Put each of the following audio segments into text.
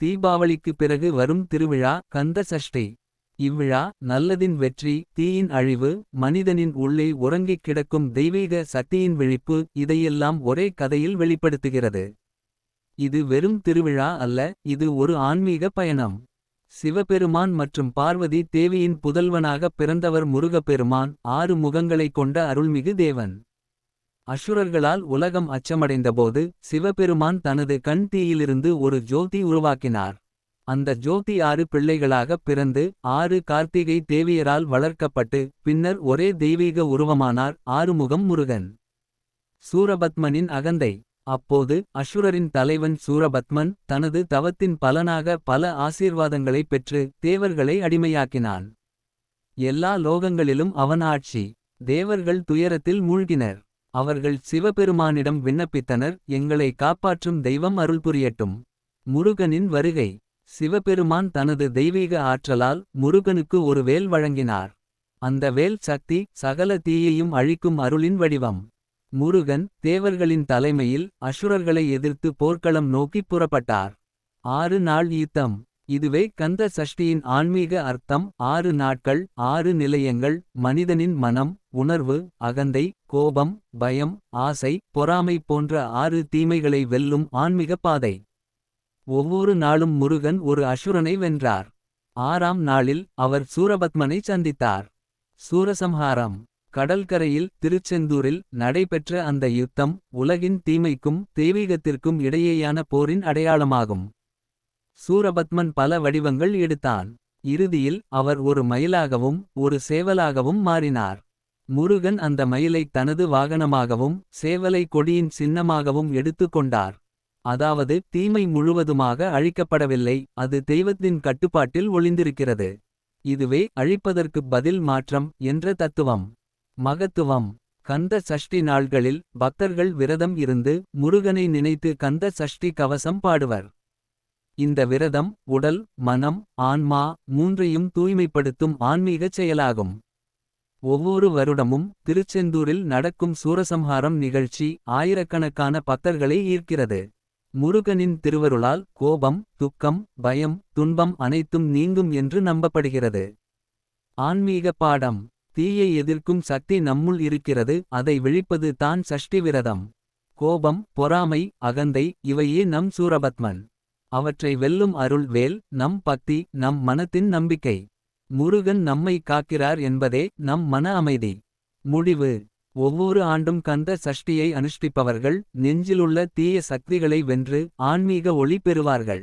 தீபாவளிக்குப் பிறகு வரும் திருவிழா கந்த சஷ்டி. இவ்விழா நல்லதின் வெற்றி, தீயின் அழிவு, மனிதனின் உள்ளே உறங்கிக் கிடக்கும் தெய்வீக சக்தியின் விழிப்பு இதையெல்லாம் ஒரே கதையில் வெளிப்படுத்துகிறது. இது வெறும் திருவிழா அல்ல, இது ஒரு ஆன்மீக பயணம். சிவபெருமான் மற்றும் பார்வதி தேவியின் புதல்வனாகப் பிறந்தவர் முருகப்பெருமான். 6 முகங்களைக் கொண்ட அருள்மிகு தேவன். அசுரர்களால் உலகம் அச்சமடைந்தபோது சிவபெருமான் தனது கண் தீயிலிருந்து ஒரு ஜோதி உருவாக்கினார். அந்த ஜோதி 6 பிள்ளைகளாகப் பிறந்து 6 கார்த்திகை தேவியரால் வளர்க்கப்பட்டு பின்னர் ஒரே தெய்வீக உருவமானார் ஆறுமுகம் முருகன். சூரபத்மனின் அகந்தை. அப்போது அசுரரின் தலைவன் சூரபத்மன் தனது தவத்தின் பலனாக பல ஆசீர்வாதங்களைப் பெற்று தேவர்களை அடிமையாக்கினான். எல்லா லோகங்களிலும் அவன் ஆட்சி. தேவர்கள் துயரத்தில் மூழ்கினர். அவர்கள் சிவபெருமானிடம் விண்ணப்பித்தனர், எங்களை காப்பாற்றும் தெய்வம் அருள் புரியட்டும். முருகனின் வருகை. சிவபெருமான் தனது தெய்வீக ஆற்றலால் முருகனுக்கு ஒரு வேல் வழங்கினார். அந்த வேல் சக்தி, சகல தீயையும் அழிக்கும் அருளின் வடிவம். முருகன் தேவர்களின் தலைமையில் அசுரர்களை எதிர்த்து போர்க்களம் நோக்கிப் புறப்பட்டார். 6 நாள் யுத்தம். இதுவே கந்த சஷ்டியின் ஆன்மீக அர்த்தம். 6 நாட்கள், 6 நிலையங்கள். மனிதனின் மனம், உணர்வு, அகந்தை, கோபம், பயம், ஆசை, பொறாமை போன்ற 6 தீமைகளை வெல்லும் ஆன்மீக பாதை. ஒவ்வொரு நாளும் முருகன் ஒரு அசுரனை வென்றார். 6ஆம் நாளில் அவர் சூரபத்மனை சந்தித்தார். சூரசம்ஹாரம். கடல்கரையில் திருச்செந்தூரில் நடைபெற்ற அந்த யுத்தம் உலகின் தீமைக்கும் தெய்வீகத்திற்கும் இடையேயான போரின் அடையாளமாகும். சூரபத்மன் பல வடிவங்கள் எடுத்தான். இறுதியில் அவர் ஒரு மயிலாகவும் ஒரு சேவலாகவும் மாறினார். முருகன் அந்த மயிலை தனது வாகனமாகவும் சேவலை கொடியின் சின்னமாகவும் எடுத்து கொண்டார். அதாவது தீமை முழுவதுமாக அழிக்கப்படவில்லை, அது தெய்வத்தின் கட்டுப்பாட்டில் ஒளிந்திருக்கிறது. இதுவே அழிப்பதற்குப் பதில் மாற்றம் என்ற தத்துவம். மகத்துவம். கந்த சஷ்டி நாள்களில் பக்தர்கள் விரதம் இருந்து முருகனை நினைத்து கந்த சஷ்டி கவசம் பாடுவர். இந்த விரதம் உடல், மனம், ஆன்மா மூன்றையும் தூய்மைப்படுத்தும் ஆன்மீகச் செயலாகும். ஒவ்வொரு வருடமும் திருச்செந்தூரில் நடக்கும் சூரசம்ஹாரம் நிகழ்ச்சி ஆயிரக்கணக்கான பக்தர்களை ஈர்க்கிறது. முருகனின் திருவருளால் கோபம், துக்கம், பயம், துன்பம் அனைத்தும் நீங்கும் என்று நம்பப்படுகிறது. ஆன்மீக பாடம். தீயை எதிர்க்கும் சக்தி நம்முள் இருக்கிறது, அதை விழிப்பது தான் சஷ்டி விரதம். கோபம், பொறாமை, அகந்தை இவையே நம் சூரபத்மன். அவற்றை வெல்லும் அருள் வேல் நம் பக்தி, நம் மனத்தின் நம்பிக்கை. முருகன் நம்மை காக்கிறார் என்பதே நம் மன அமைதி. முடிவு. ஒவ்வொரு ஆண்டும் கந்த சஷ்டியை அனுஷ்டிப்பவர்கள் நெஞ்சிலுள்ள தீய சக்திகளை வென்று ஆன்மீக ஒளி பெறுவார்கள்.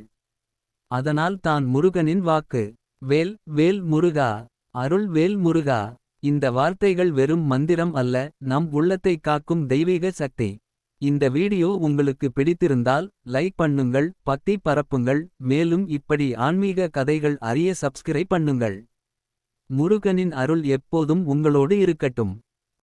அதனால் தான் முருகனின் வாக்கு. வேல் வேல் முருகா, அருள் வேல் முருகா. இந்த வார்த்தைகள் வெறும் மந்திரம் அல்ல, நம் உள்ளத்தை காக்கும் தெய்வீக சக்தி. இந்த வீடியோ உங்களுக்கு பிடித்திருந்தால் லைக் பண்ணுங்கள், பக்தி பரப்புங்கள். மேலும் இப்படி ஆன்மீக கதைகள் அறிய சப்ஸ்கிரைப் பண்ணுங்கள். முருகனின் அருள் எப்போதும் உங்களோடு இருக்கட்டும்.